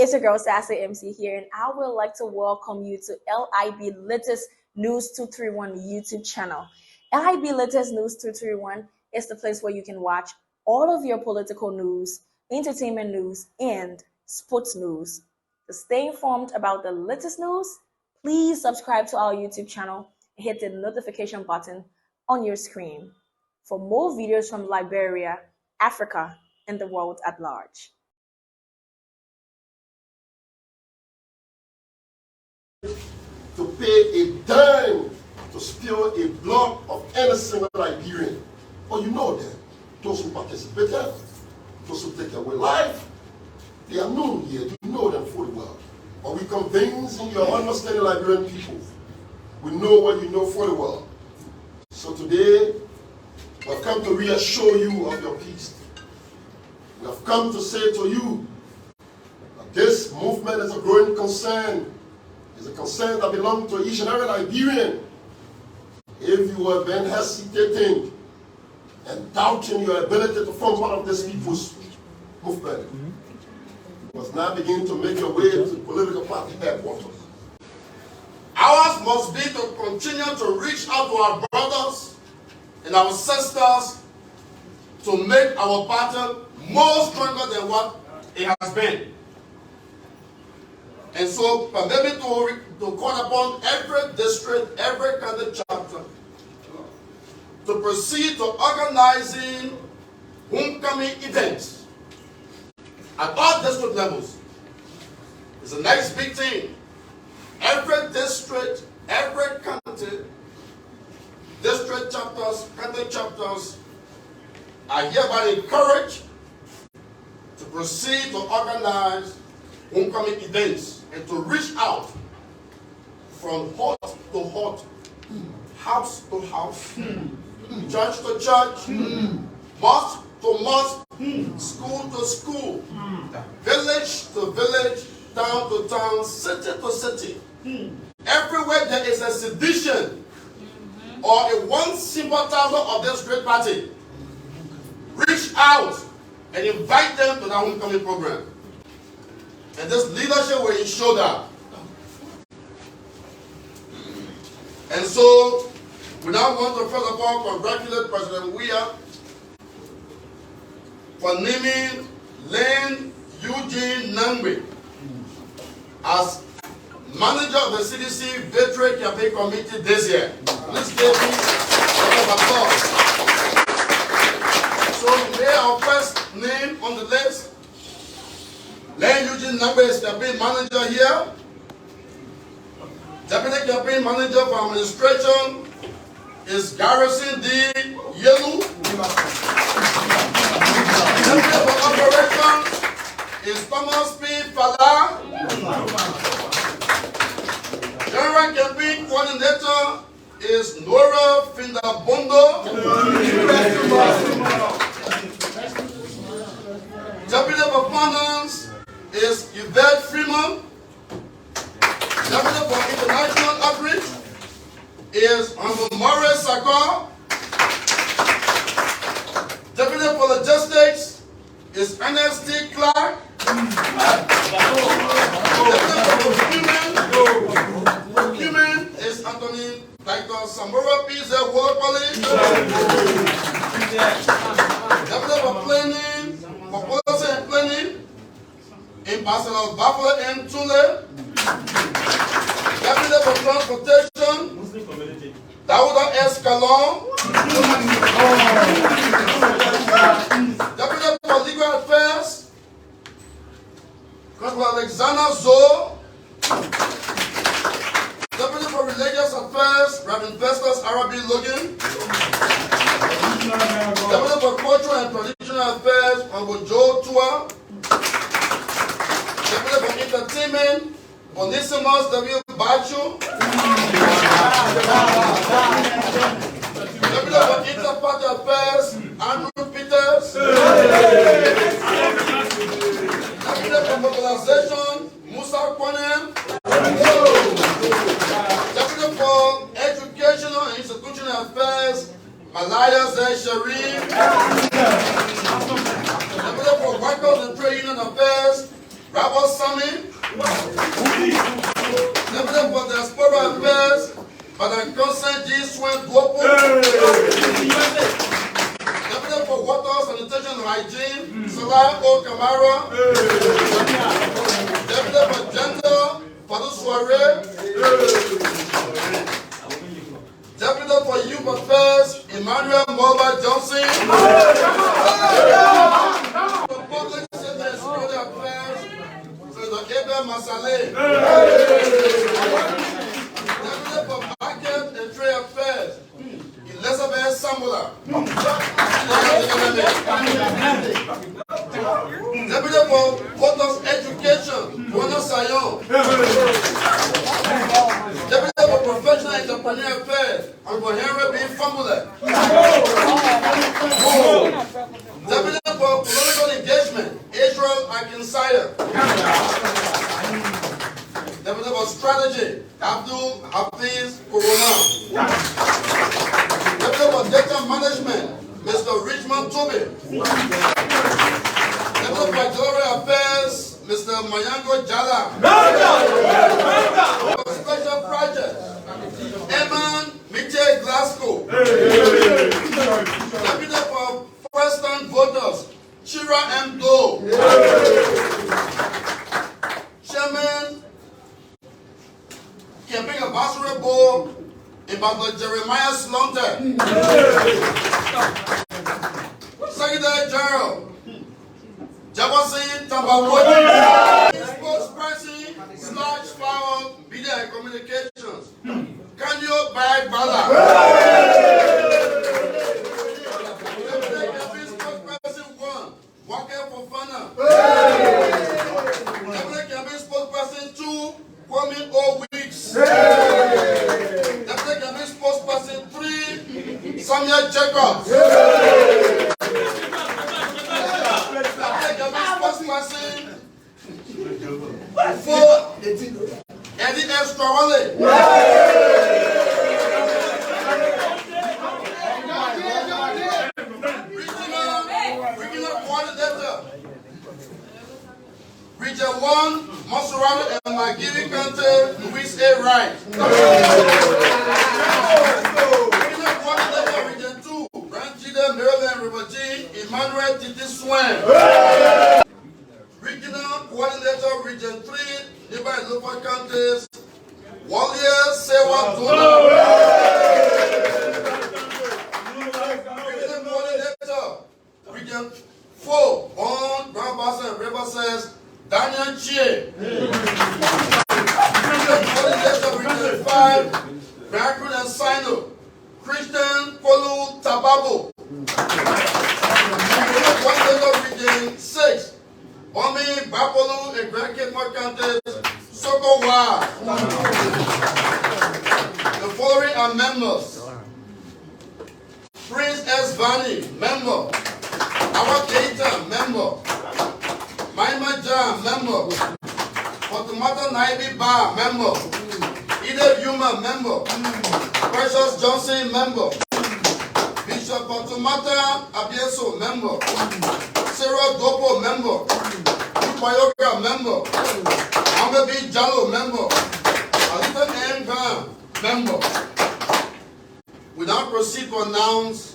It's your girl Sassy MC here, and I would like to welcome you to LIB Latest News 231 YouTube channel. LIB Latest News 231 is the place where you can watch all of your political news, entertainment news, and sports news. To stay informed about the latest news, please subscribe to our YouTube channel and hit the notification button on your screen for more videos from Liberia, Africa, and the world at large. To pay a dime to spill a blood of any single Liberian. But you know them, those who participated, those who take away life, they are known here, you know them fully well. But we convince in your understanding Liberian people, we know what you know fully well. So today, we have come to reassure you of your peace. We have come to say to you that this movement is a growing concern. It's a concern that belongs to each and every Liberian. If you have been hesitating and doubting your ability to form part of this people's movement, you must now begin to make your way to the political party headquarters. Ours must be to continue to reach out to our brothers and our sisters to make our party more stronger than what it has been. And so, permit me to call upon every district, every county chapter to proceed to organizing homecoming events at all district levels. It's a nice big thing. Every district, every county, district chapters, county chapters are hereby encouraged to proceed to organize homecoming events and to reach out from hut to hut, house to house, church to church, mosque to mosque, school to school, village to village, town to town, city to city. Everywhere there is a sedition or a one sympathizer of this great party, reach out and invite them to that homecoming program. And this leadership will ensure that. And so, we now want to first of all congratulate President Weah for naming Lane Eugene Nangwe as manager of the CDC Victory Campaign Committee this year. Please give me a round of applause. So, may our first name on the list. Lane Eugene Nangwe is campaign manager here. Deputy campaign manager for administration is Garrison D. Yelu. Deputy for operations is Thomas P. Fala. General campaign coordinator is Nora Findabondo. Deputy for finance is Yvette Freeman. Deputy for International Outreach is Honorable Maurice Sakar. Deputy for Logistics is Ernest T. Clark. Deputy for Procurement is Anthony Dr. Samora P. Wolopoli. Deputy for Planning, for Policy and Planning, Ambassador Buffalo M. Tule. Deputy for Transportation, Dauda S. Kalon. Deputy for Legal Affairs, Constable Alexander Zoe. Deputy for Religious Affairs, Reverend Festus Arabi Logan. Deputy for Cultural and Traditional Affairs, Honorable Joe Tua. Deputy for Entertainment, Onesimus W. Bachu. Deputy for Inter-Party Affairs, Andrew Peters. Deputy for Mobilization, Musa Kwanem. Deputy for Educational and Institutional Affairs, Malaya Zay Sharif. Deputy for Workers and Trade Union Affairs, Rabbi Sami. Madam Consent G. Swen Dwopo. Deputy for Water, Sanitation and Hygiene, Salah O. Kamara. Deputy for Gender, Fadu Soiree. Deputy for Youth Affairs, Emmanuel Mulva Johnson. For Public Safety and Security Affairs, Senator Abel Masale. Deputy for Market and Trade Affairs, Elizabeth Samula. Deputy for Voters Education, Rona Sayon. Deputy for Professional Entrepreneur Affairs, Uncle Henry B. Famula. Deputy for Political Engagement, Israel Akinsaya. Deputy for Strategy, Abdul Hafiz Corona. Deputy for Data Management, Mr. Richmond Tobe. Deputy for Global Affairs, Mr. Mayango Jala. For Special Projects, Eman Miche Glasgow. Deputy for First-time Voters, Shira M. Doe. Chairman, Camping Ambassador Board, Ambassador Jeremiah Slunter. Secretary General, Jabasi Tambawodi. Spokesperson, /Power Media and Communications, Kanyo Bai Bala. Spokesperson 1, Waka Fofana. Deputy Campaign Spokesperson 2, Kwame O. Weeks. Deputy Campaign Spokesperson 3, Samuel Jacobs. Deputy Campaign Spokesperson 4, Eddie S. Trawale. Regional Coordinator, Region 1, Masurano and Magiri Kante, Louis A. Wright. Regional Coordinator, Region 2, Ranjida Maryland River G, Emmanuel Titi Swen. Regional Coordinator, Region 3, nearby local counties, Walier Sewa Duna. Regional Coordinator, Region 4, on Brabas and River says, Daniel Chie. Region 5, Brackwood and Sino, Christian Polu Tababo. Region 6, Omi Bapolu and Grand Cape Counties, Soko Wa. The following are members: Prince S. Vani, member. Awa Keita, member. Maima Jam, member. Fatumata Naibi Ba, member. Ide Yuma, member. Precious Johnson, member. Bishop Fatumata Abieso, member. Sarah Dopo, member. Upayoga, member. Ambe B. Jallo, member. Alita M. Bam, member. We now proceed to announce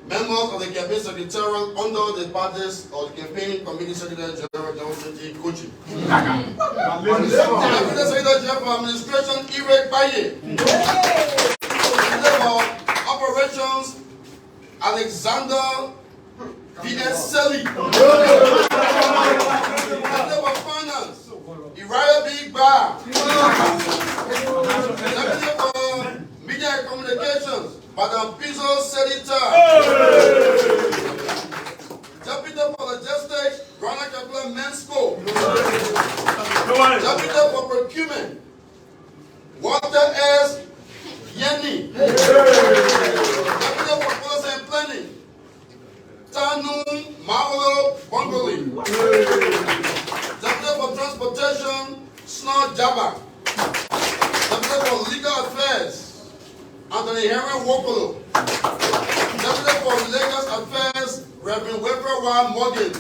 members of the campaign secretarial under the parties of the campaign committee secretary general Johnson T. Kochi. Deputy Secretary General for Administration Irek Baye. Secretary for Operations Alexander V.S. Selly. Secretary for Finance Uriah B. Bar. Secretary for Media and Communications Madam Pizzo Sedita. Deputy for Logistics, Rana Kaplan Mensko. Deputy for Procurement, Walter S. Yenny. Deputy for Policy and Planning, Tanu Maulo Bongoli. Deputy for Transportation, Snow Jabba. Deputy for Legal Affairs, Anthony Henry Wokolo. Deputy for Lagos Affairs, Reverend Wilfred Y. Morgan.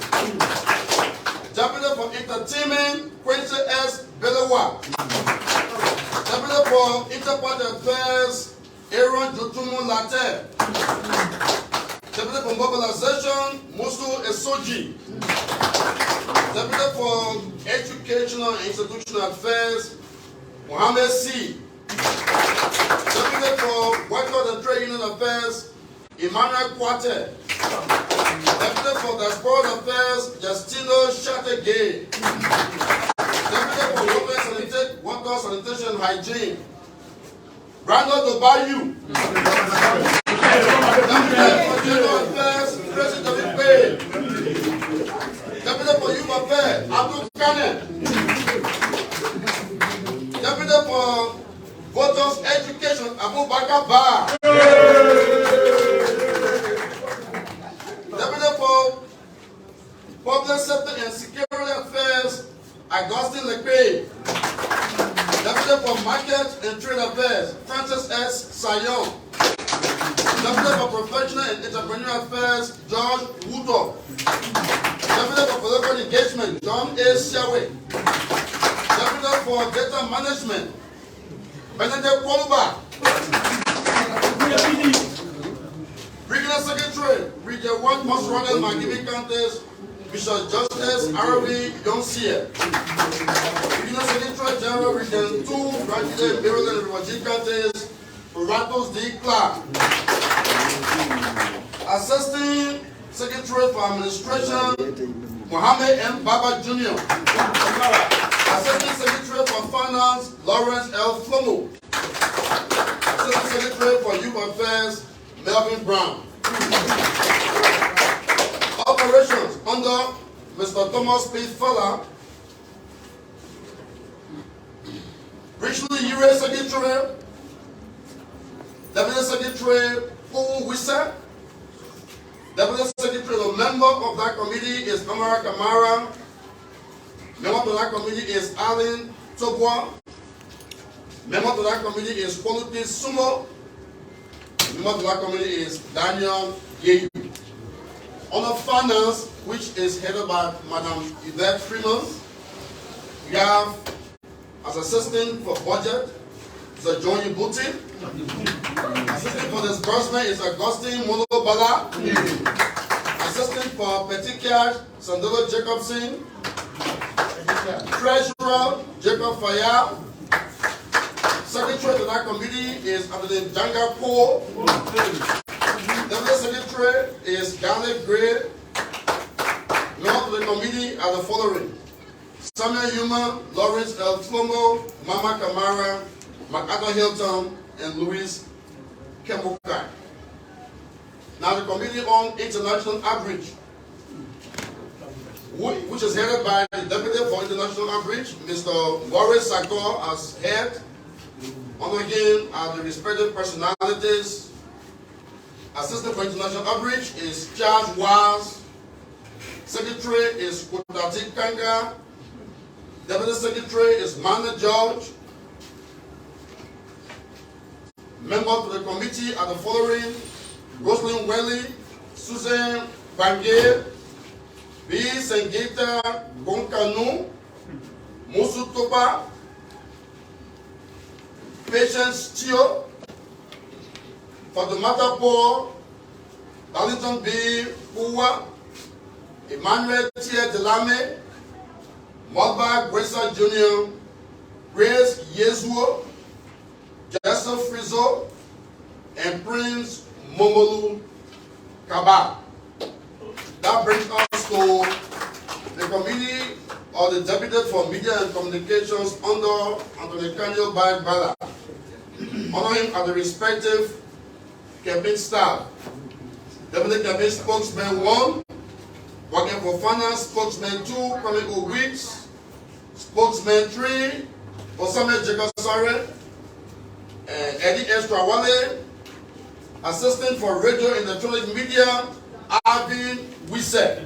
Deputy for Entertainment, Quincy S. Belewa. Deputy for Interparty Affairs, Aaron Jotumu Latte. Deputy for Mobilization, Musu Esoji. Deputy for Educational and Institutional Affairs, Mohammed C. Deputy for Workers and Trade Union Affairs, Emmanuel Kwate. Deputy for Diaspora Affairs, Justino Shategay. Deputy for Water Sanitation and Hygiene, Brandon Dobayu. Deputy for General Affairs, President David Bay. Deputy for Youth Affairs, Abdul Kane. Deputy for Voters Education, Abu Bakar Ba. Deputy for Public Safety and Security Affairs, Augustine Lekpe. Deputy for Market and Trade Affairs, Francis S. Sayon. Deputy for Professional and Entrepreneurial Affairs, George Wuto. Deputy for Political Engagement, John A. Shawe. Deputy for Data Management, Benedict Koluba. Regional Secretary, Region 1, Mosrada, Magimi Counties, Bishop Justice Arabi Yonsier. Regional Secretary General, Region 2, Rajide, Maryland, and Riwaji Counties, Ratos D. Clark. Assistant Secretary for Administration, Mohammed M. Baba Jr. Assistant Secretary for Finance, Lawrence L. Flomo. Assistant Secretary for Youth Affairs, Melvin Brown. Operations under Mr. Thomas P. Fella. Richly Ure Secretary, Deputy Secretary Paul Wissa. Deputy Secretary, the member of that committee is Amara Kamara. Member of that committee is Alan Tobwa. Member of that committee is Quality Sumo. Member of that committee is Daniel Yeyu. On finance, which is headed by Madam Yvette Freeman, we have as assistant for budget, Mr. John Ibuti. Assistant for disbursement is Augustine Molo Bala. Assistant for Petit Cash, Sandolo Jacobson. Treasurer, Jacob Fayal. Secretary to that committee is Abdul Janga Po. Deputy Secretary is Garnet Gray. Members of the committee are the following: Samuel Yuma, Lawrence L. Flomo, Mama Kamara, MacArthur Hilton, and Louis Kemukai. Now the Committee on International Outreach, which is headed by the Deputy for International Outreach, Mr. Boris Sakor, as head. On again are the respective personalities. Assistant for International Outreach is Charles Waz. Secretary is Kutati Kanga. Deputy Secretary is Mana George. Members of the committee are the following: Rosalind Welly, Susan Bange, B. Sengita Gonkanu, Musu Toba, Patience Tio, Fatumata Paul, Darlington B. Uwa, Emmanuel T. Delame, Mulba Gresa Jr., Grace Yezuo, Joseph Frizo, and Prince Momolu Kaba. That brings us to the committee or the Deputy for Media and Communications under Anthony Kanyo Bala. Under him are the respective campaign staff. Deputy Campaign Spokesman 1, working for Finance, Spokesman 2, Kwame Weeks, Spokesman 3, Osame Jekasare, Eddie Estrawale, Assistant for Radio and Electronic Media, Arvin Wisse.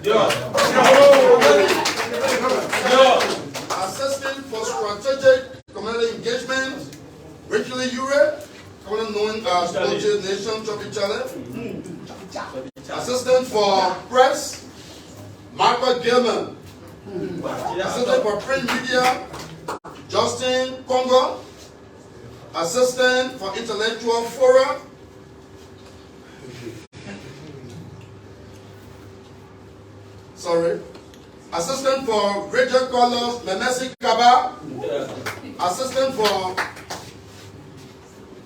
Assistant for Strategic Community Engagement, Rachel Ure, commonly known as Culture Nation Choppy Challenge. Assistant for Press, Michael Gilman. Assistant for Print Media, Justin Congo. Assistant for Intellectual Forum. Sorry. Assistant for Radio Colors, Memesi Kaba. Assistant for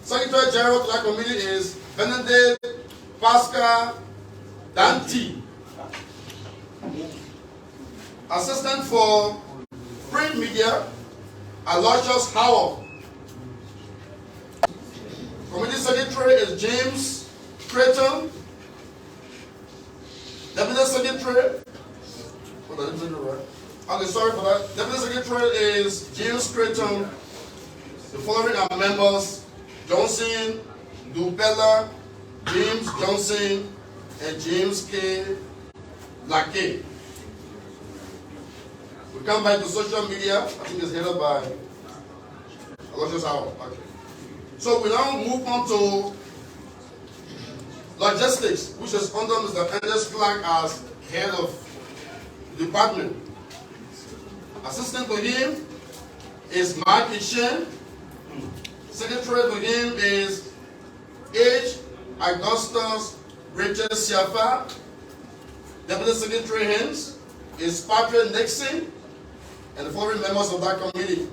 Secretary General to that committee is Benedict Pascal Danti. Assistant for Print Media, Aloysius Howell. Committee Secretary is James Creighton. Deputy Secretary, okay, sorry for that. Deputy Secretary is James Creighton. The following are members: Johnson, Dubella, James Johnson, and James K. Lake. We come back to social media. I think it's headed by Aloysius Howell. Okay. So we now move on to logistics, which is under Mr. Anders Clark as head of the department. Assistant to him is Mark Shen. Secretary to him is H. Augustus Richard Siafa. Deputy Secretary hence is Patrick Nixon, and the following members of that committee: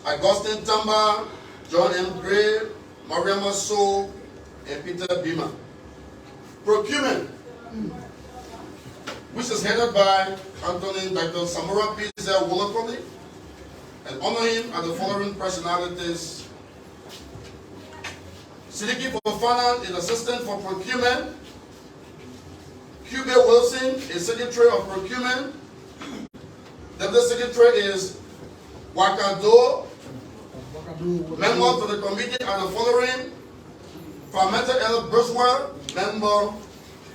Augustine Tamba, John M. Gray, Mariam So, and Peter Bima. Procurement, which is headed by Anthony Dr. Samora P. Wolokoli, and honor him are the following personalities: Sidiki Fofana is Assistant for Procurement. QB Wilson is Secretary of Procurement. Deputy Secretary is Wakado. Member to the committee are the following: Fameta L. Burswell, member;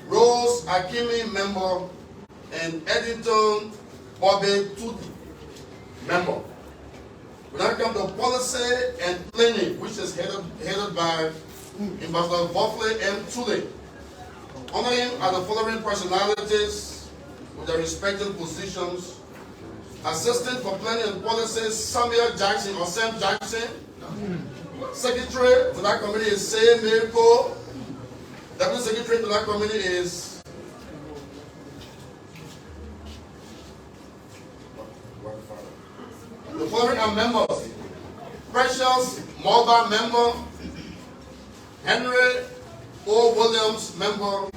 Rose Akimi, member; and Eddington Bobby Tudi, member. We now come to policy and planning, which is headed by Ambassador Buffley M. Tule. Honoring are the following personalities with their respective positions: Assistant for Planning and Policy, Samuel Jackson or Sam Jackson. Secretary to that committee is Say Mirko. Deputy Secretary to that committee is the following are members: Precious Mulba, member; Henry O. Williams, member;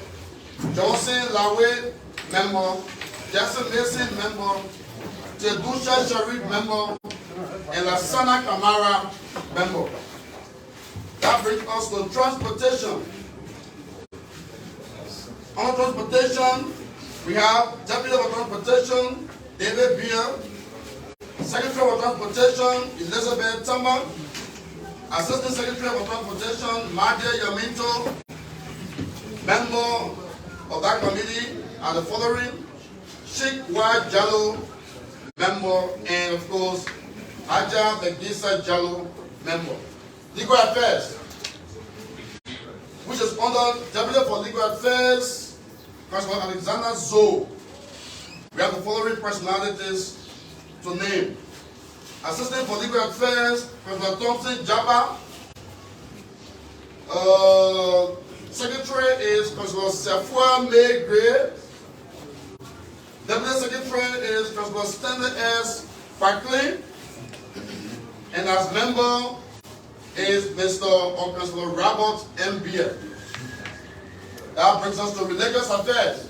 Johnson Lawe, member; Jackson Mason, member; Jedusha Sharif, member; and Lasana Kamara, member. That brings us to transportation. On transportation, we have Deputy of Transportation, David Beer; Secretary of Transportation, Elizabeth Tamba; Assistant Secretary of Transportation, Madia Yaminto. Member of that committee are the following: Sheikh Wa Jallo, member; and of course, Aja Begisa Jallo, member. Legal Affairs, which is under Deputy for Legal Affairs, Constable Alexander Zoe. We have the following personalities to name: Assistant for Legal Affairs, Constable Thompson Jabba. Secretary is Constable Sefua May Gray. Deputy Secretary is Constable Stanley S. Franklin. And as member is Mr. or Constable Robert M. Beer. That brings us to Religious Affairs,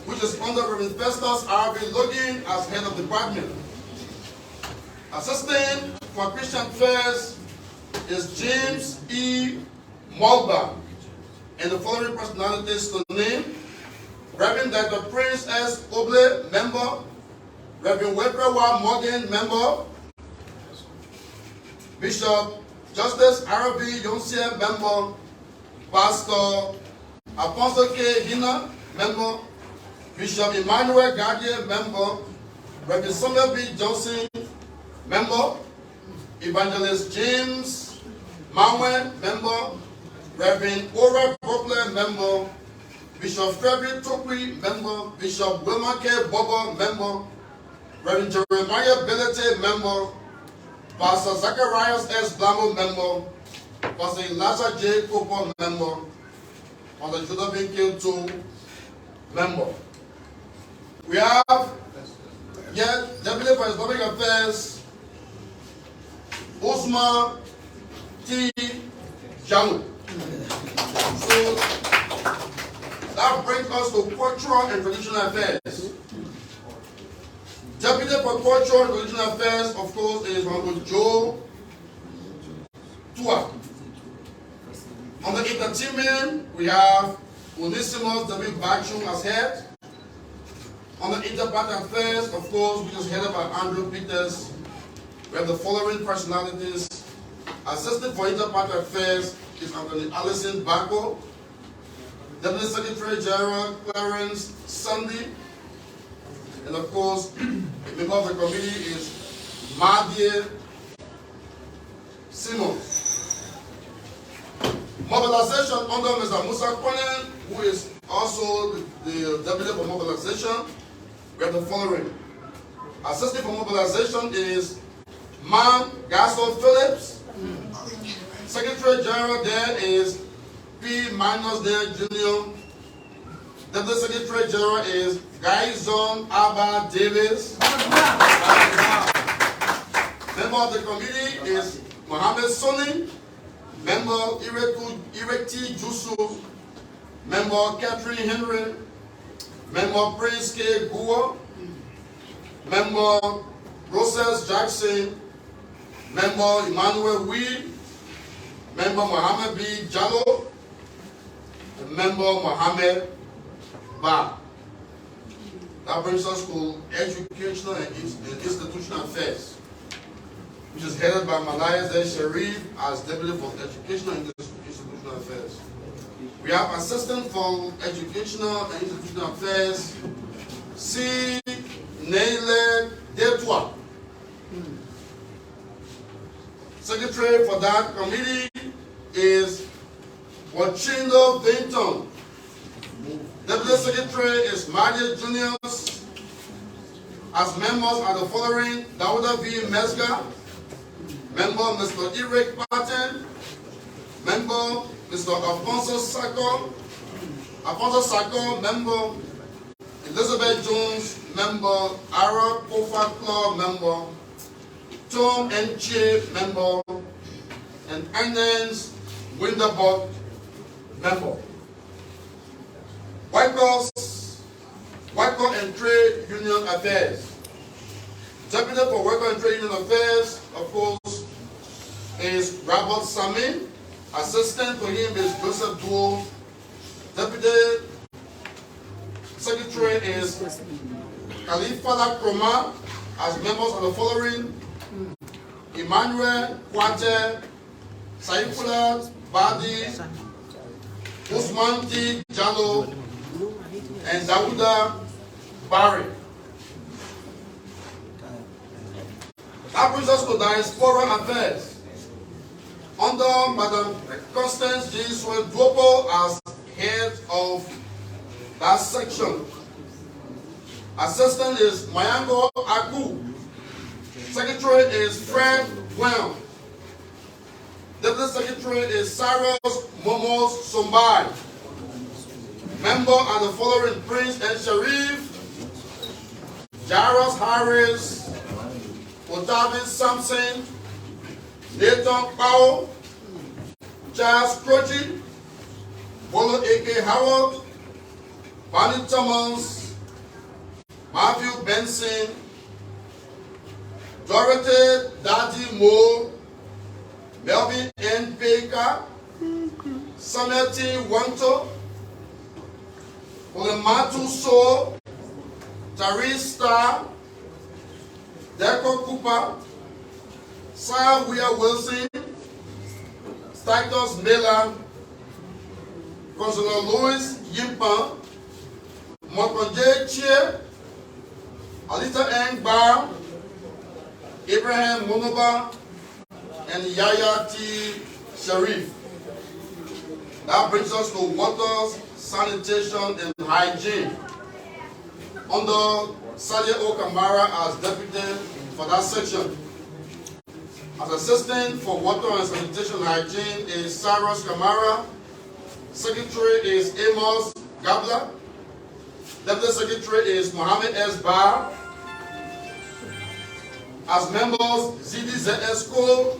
which is under Reverend Festus R.B. Logan as head of department. Assistant for Christian Affairs is James E. Mulba, and the following personalities to name: Reverend Dr. Prince S. Oble, member; Reverend Weprewa Morgan, member; Bishop Justice Arabi Yonsia, member; Pastor Apostle K. Hina, member; Bishop Emmanuel Gadier, member; Reverend Samuel B. Johnson, member; Evangelist James Mawen, member; Reverend Ora Bopler, member; Bishop Frederick Tokwi, member; Bishop Wilma K. Bobo, member; Reverend Jeremiah Bellete, member; Pastor Zacharias S. Blambo, member. Pastor Elijah J. Cooper, member. Pastor Jonathan Kilto, member. We have yet Deputy for Islamic Affairs, Usman T. Jamu. So that brings us to Cultural and Traditional Affairs. Deputy for Cultural and Traditional Affairs, of course, is Honorable Joe Tua. On the entertainment, we have Onesimus W. Bachum as head. On the Interparty Affairs, of course, which is headed by Andrew Peters, we have the following personalities. Assistant for Interparty Affairs is Anthony Allison Bako. Deputy Secretary General Clarence Sunday. And of course, a member of the committee is Madie Simmons. Mobilization under Mr. Musa Konen, who is also the Deputy for Mobilization. We have the following. Assistant for Mobilization is Man Gaston Phillips. Secretary General there is P. Minus there Jr. Deputy Secretary General is Gaizon Abba Davis. Member of the committee is Mohammed Soni. Member Irekti Jusu. Member Catherine Henry. Member Prince K. Gua. Member Roses Jackson. Member Emmanuel Weed. Member Mohammed B. Jallo. And Member Mohammed Ba. That brings us to Educational and Institutional Affairs, which is headed by Malaya Z. Sharif as Deputy for Educational and Institutional Affairs. We have Assistant for Educational and Institutional Affairs, C. Neile Detwa. Secretary for that committee is Wachindo Vinton. Deputy Secretary is Madia Juniors. As members are the following: Dawuda V. Mesga, member Mr. Eric Patton, member Mr. Alfonso Sako, member Elizabeth Jones, member Ara Kofa Club, member Tom Enche, member, and Ernest Winterbot, member. White Collar and Trade Union Affairs. Deputy for White Collar and Trade Union Affairs, of course, is Robert Sami. Assistant to him is Joseph Duo. Deputy Secretary is Khalifa Kroma. As members of the following: Emmanuel Kwate, Saifullah Badi, Usman T. Jallo, and Dawuda Barry. That brings us to Diaspora Affairs. Under Madam Constance G. Swedwopo as head of that section. Assistant is Mayango Aku. Secretary is Fred Well. Deputy Secretary is Cyrus Momos Sombai. Member are the following: Prince and Sharif, Jairus Harris, Otavi Sampson, Nathan Powell, Charles Croci, Bolo A.K. Howard, Bonnie Thomas, Matthew Benson, Dorothy Daddy Moore, Melvin N. Baker, Samuel T. Wanto, Olematu So, Tari Star, Deco Cooper, Sarah Weir Wilson, Titus Miller, Consular Louis Yimpa, Mokonje Chie, Alita N. Bar, Abraham Monoba, and Yaya T. Sharif. That brings us to Water, Sanitation, and Hygiene. Under Sadia O. Kamara as deputy for that section. As assistant for water and sanitation hygiene is Cyrus Kamara. Secretary is Amos Gabla. Deputy Secretary is Mohammed S. Bar. As members, ZDZS Cole,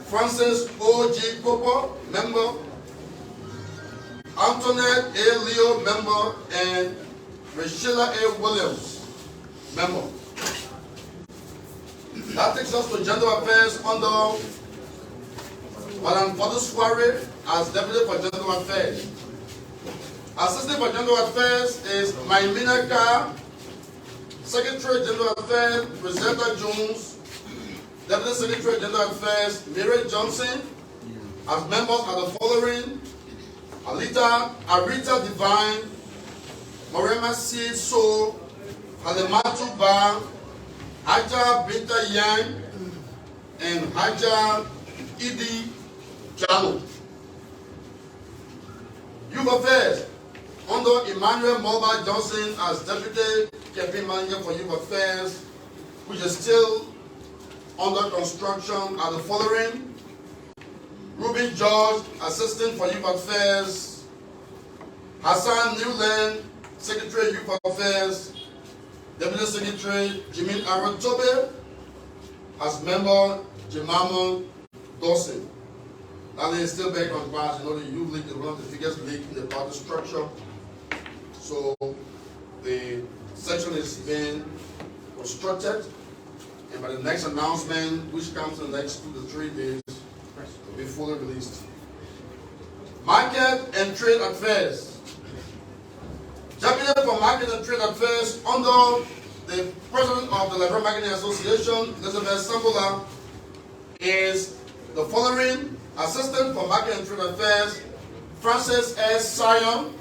Francis O. G. Cooper, member, Antoinette A. Leo, member, and Rachella A. Williams, member. That takes us to Gender Affairs under Madam Fadu Soiree as Deputy for Gender Affairs. Assistant for Gender Affairs is Maimina Carr. Secretary Gender Affairs, Presenter Jones. Deputy Secretary Gender Affairs, Mary Johnson. As members are the following: Arita Divine, Morema C. So, Halimatu Ba, Haja Binta Yang, and Haja Idi Jalo. Youth Affairs, under Emmanuel Mulba Johnson as Deputy Campaign Manager for Youth Affairs, which is still under construction, are the following: Ruby George, Assistant for Youth Affairs; Hassan Newland, Secretary Youth Affairs; Deputy Secretary Jimin Aratobe; as member Jemama Dawson. That is still back on class. You know, the youth league is one of the biggest league in the party structure. So the section is being constructed, and by the next announcement, which comes in the next 2 to 3 days, will be fully released. Market and Trade Affairs. Deputy for Market and Trade Affairs under the President of the Liberia Marketing Association, Elizabeth Sambola, is the following: Assistant for Market and Trade Affairs, Francis S. Sion.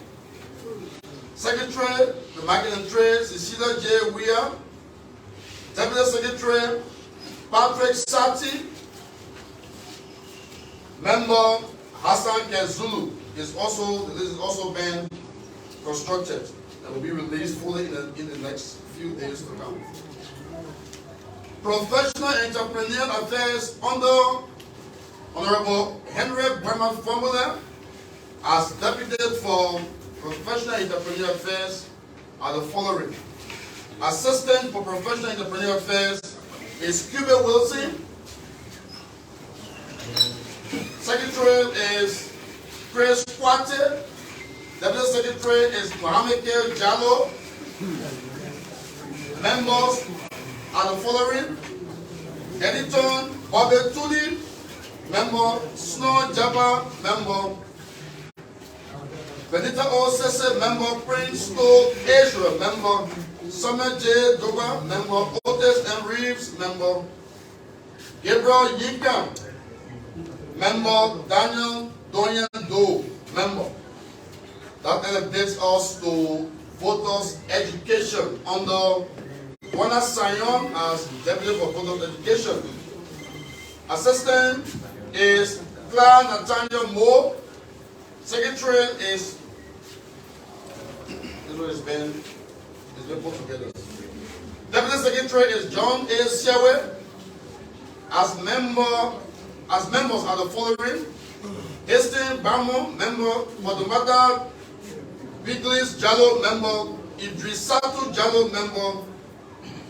Secretary for Market and Trade, Cecilia J. Weir. Deputy Secretary, Patrick Sati. Member Hassan Kezulu is also being constructed and will be released fully in the next few days to come. Professional Entrepreneur Affairs under Honorable Henry Bremer Formula as Deputy for Professional Entrepreneur Affairs are the following: Assistant for Professional Entrepreneur Affairs is Cuba Wilson. Secretary is Chris Kwate. Deputy Secretary is Mohammed K. Jallo. Members are the following: Editor Bobby Tuli, member Snow Jabba, member Benita O. Sese, member Prince O. Ezra, member Summer J. Doba, member Otis M. Reeves, member Gabriel Yinka, member Daniel Dorian Doe, member. That elevates us to voters education under Wana Sion as Deputy for Voters Education. Assistant is Clara Nathaniel Moore. Secretary is it's been put together. Deputy Secretary is John A. Shewe. As members are the following: Hastings Bamo, member; Fadumata Biglis Jallo, member; Idrisatu Jallo, member;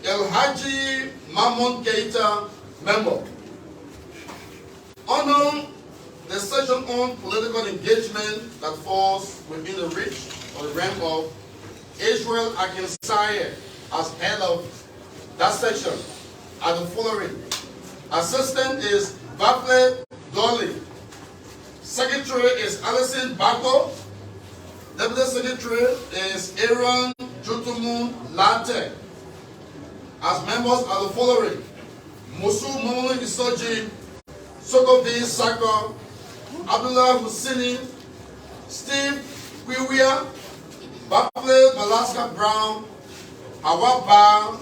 El Haji Mamon Keita, member. Under the section on political engagement that falls within the reach or the realm of Israel Akinsaya as head of that section are the following: Assistant is Bafle Dolly. Secretary is Alison Bako. Deputy Secretary is Aaron Jutumun Lante. As members are the following: Musu Momoni Isoji, Sokovi Sako, Abdullah Husseini, Steve Kwiwia, Bafle Malaska Brown, Awaba,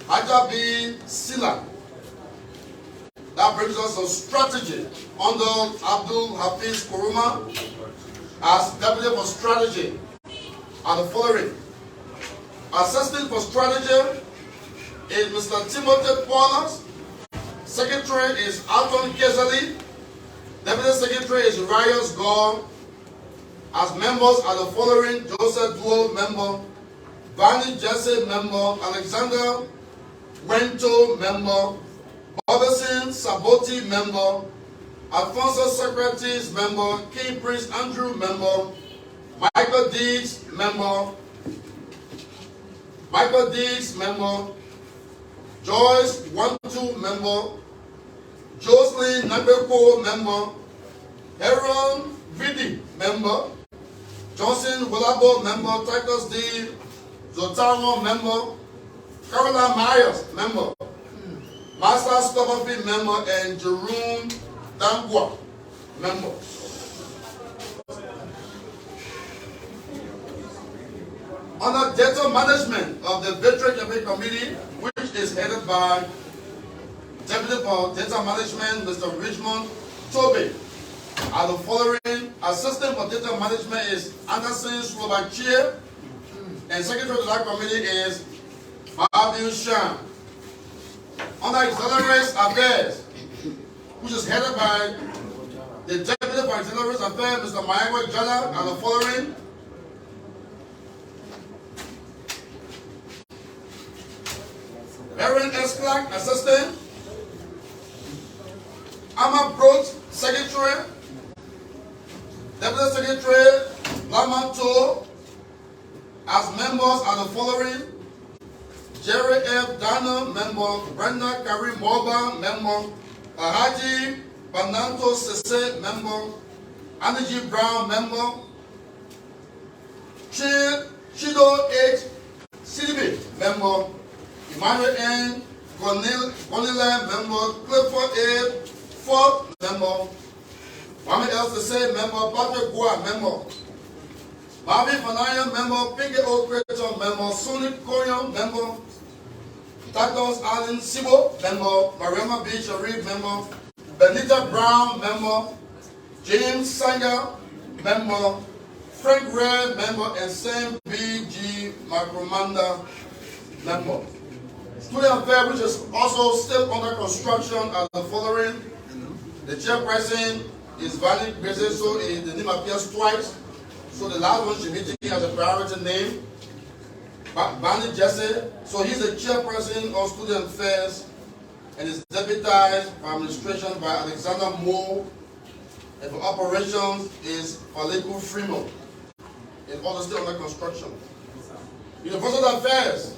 Hajabi Sila. That brings us to strategy under Abdul Hafiz Kuruma. As Deputy for Strategy are the following: Assistant for Strategy is Mr. Timothy Paulus. Secretary is Alton Kezeli. Deputy Secretary is Rios Gore. As members are the following: Joseph Duo, member; Barney Jesse, member; Alexander Wento, member; Boberson Saboti, member; Alfonso Socrates, member; King Prince Andrew, member; Michael Diggs, member; Joyce Wantu, member; Jocelyn Nabeko, member; Aaron Vidi, member; Johnson Willabo, member; Titus D. Zotaro, member; Caroline Myers, member; Master Stubberfield, member; and Jerome Dangwa, member. Under data management of the Veteran Campaign Committee, which is headed by Deputy for Data Management, Mr. Richmond Toby, are the following: Assistant for Data Management is Anderson Slovachia, and Secretary of that committee is Babu Sham. Under Auxiliary Affairs, which is headed by the Deputy for Auxiliary Affairs, Mr. Mayawa Jala, are the following: Aaron S. Clark, Assistant; Amma Brooks, Secretary; Deputy Secretary Lamanto. As members are the following: Jerry F. Dana, member; Brenda Kari Moba, member; Ahaji Bananto Sese, member; Annie G. Brown, member; Chido H. Sidibe, member; Emmanuel N. Gonile, member; Clifford A. Ford, member; Mohamed El Sese, member; Patrick Gua, member; Bobby Fanaya, member; Pinky O. Creator, member; Sonic Koyon, member; Tatos Allen Sibo, member; Mariama B. Sharif, member; Benita Brown, member; James Sanger, member; Frank Red, member; and Sam B.G. Macromanda, member. Student Affairs, which is also still under construction, are the following: the chairperson is Valley Grace, so the name appears twice, so the last one should be taken as a priority name. Barney Jesse, so he's the chairperson of Student Affairs and is deputized for administration by Alexander Moore, and for operations is Faleku Freeman. It's also still under construction. University Affairs,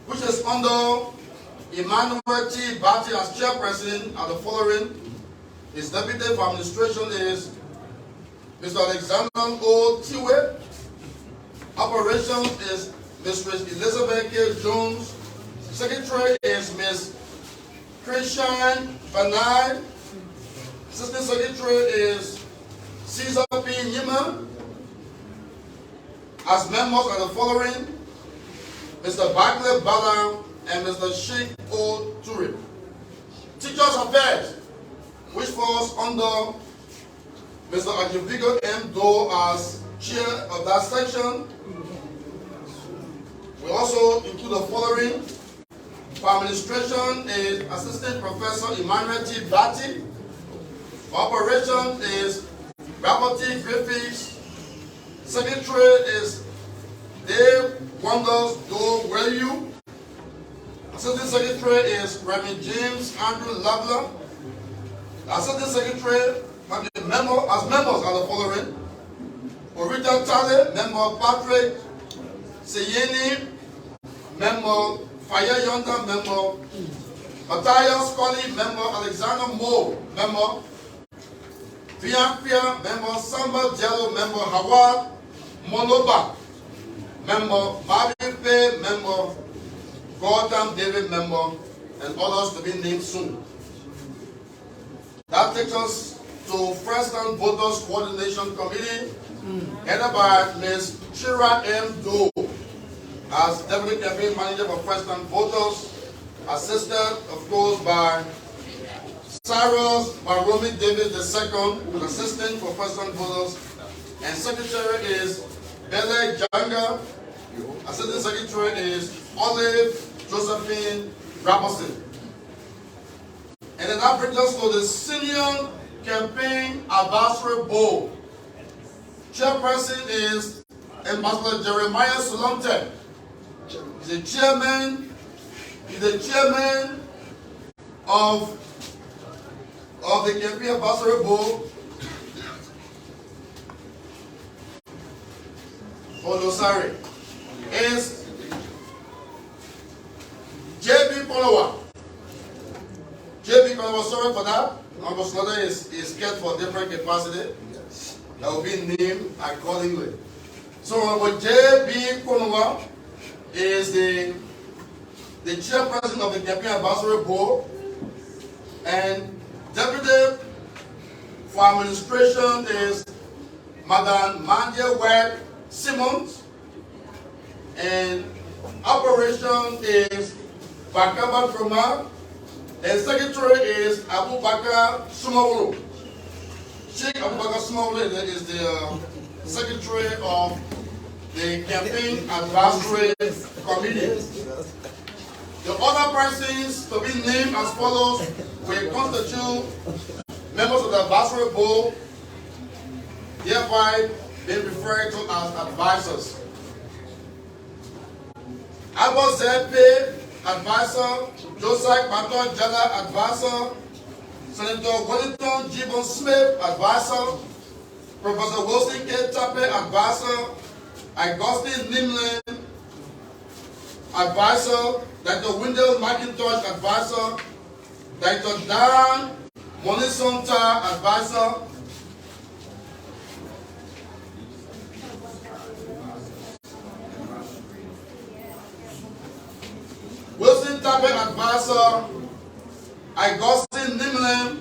which is under Emmanuel T. Bati as chairperson, are the following: his deputy for administration is Mr. Alexander O. Tiwe. Operations is Mistress Elizabeth K. Jones. Secretary is Ms. Christian Banai. Assistant Secretary is Caesar P. Nima. As members are the following: Mr. Barclay Bala and Mr. Sheikh O. Turi. Teachers Affairs, which falls under Mr. Ajivigo M. Doe as chair of that section. We also include the following: for administration is Assistant Professor Emmanuel T. Bati. For operation is Robert T. Griffiths. Secretary is Dave Wonders Doe Wellu. Assistant Secretary is Remy James Andrew Labla. Assistant Secretary as members are the following: Orita Tale, member; Patrick Seyeni, member; Faya Yonda, member; Matthias Colley, member; Alexander Moore, member; Fiampia, member; Samba Jello, member; Howard Monoba, member; Marvin Pay, member; Gordon David, member, and others to be named soon. That takes us to First Time Voters Coordination Committee, headed by Ms. Shira M. Doe as Deputy Campaign Manager for First Time Voters, assisted, of course, by Cyrus Baromi David II, who is Assistant for First Time Voters, and Secretary is Bele Janga. Assistant Secretary is Olive Josephine Robertson. And then that brings us to the Senior Campaign Advisory Board. Chairperson is Ambassador Jeremiah Solomte. He's the chairman of the Campaign Advisory Board. Olosari is JB Konowa. JB Konowa, sorry for that. Ambassador is kept for different capacity. That will be named accordingly. So JB Konowa is the chairperson of the Campaign Advisory Board, and deputy for administration is Madam Mandia Webb Simmons, and operation is Bakaba Kroma, and secretary is Abubakar Sumaworo. Sheikh Abubakar Sumaworo is the secretary of the Campaign Advisory Committee. The other persons to be named as follows will constitute members of the Advisory Board, thereby being referred to as advisors. Abbas Zepe, advisor. Joseph Paton Jala, advisor. Senator Wellington Gibbon Smith, advisor. Professor Wilson K. Tappe, advisor. Augustine Nimlin, advisor. Dr. Wendell McIntosh, advisor. Dr. Dan Monisonta, advisor. Wilson Tappe, advisor. Augustine Nimlin,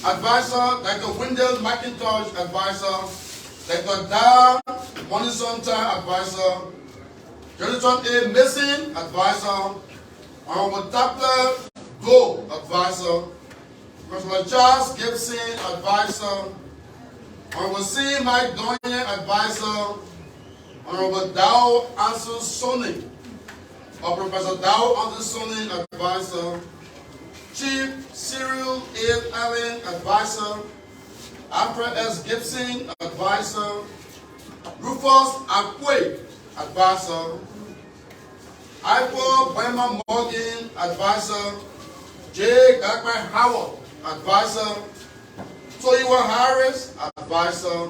advisor. Dr. Wendell McIntosh, advisor. Dr. Dan Monisonta, advisor. Jonathan A. Mason, advisor. Honorable Tapler Go, advisor. Professor Charles Gibson, advisor. Honorable C. Mike Donye, advisor. Honorable Dow Anson Soni, or Professor Dow Anson Soni, advisor. Chief Cyril A. Allen, advisor. Alfred S. Gibson, advisor. Rufus Akwe, advisor. Ivo Bema Morgan, advisor. J. Gagman Howard, advisor. Toyiwa Harris, advisor.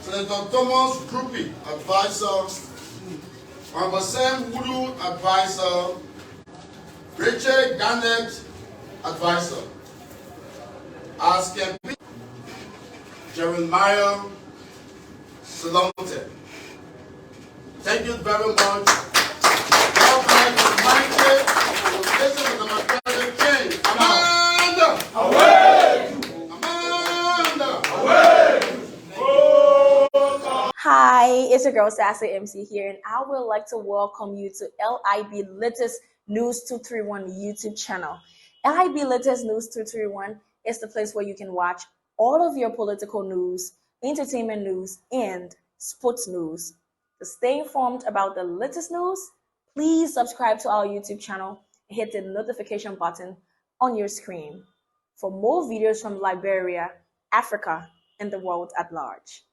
Senator Thomas Drupi, advisor. Honorable Sam Wudu, advisor. Richard Garnett, advisor. As can be Jeremiah Solomte. Thank you very much. God bless the mighty listen to the democratic change. Amanda! Away! Amanda! Away! Hi, it's your girl Sassy MC here, and I would like to welcome you to LIB Latest News 231 YouTube channel. LIB Latest News 231 is the place where you can watch all of your political news, entertainment news, and sports news. To stay informed about the latest news, please subscribe to our YouTube channel and hit the notification button on your screen for more videos from Liberia, Africa, and the world at large.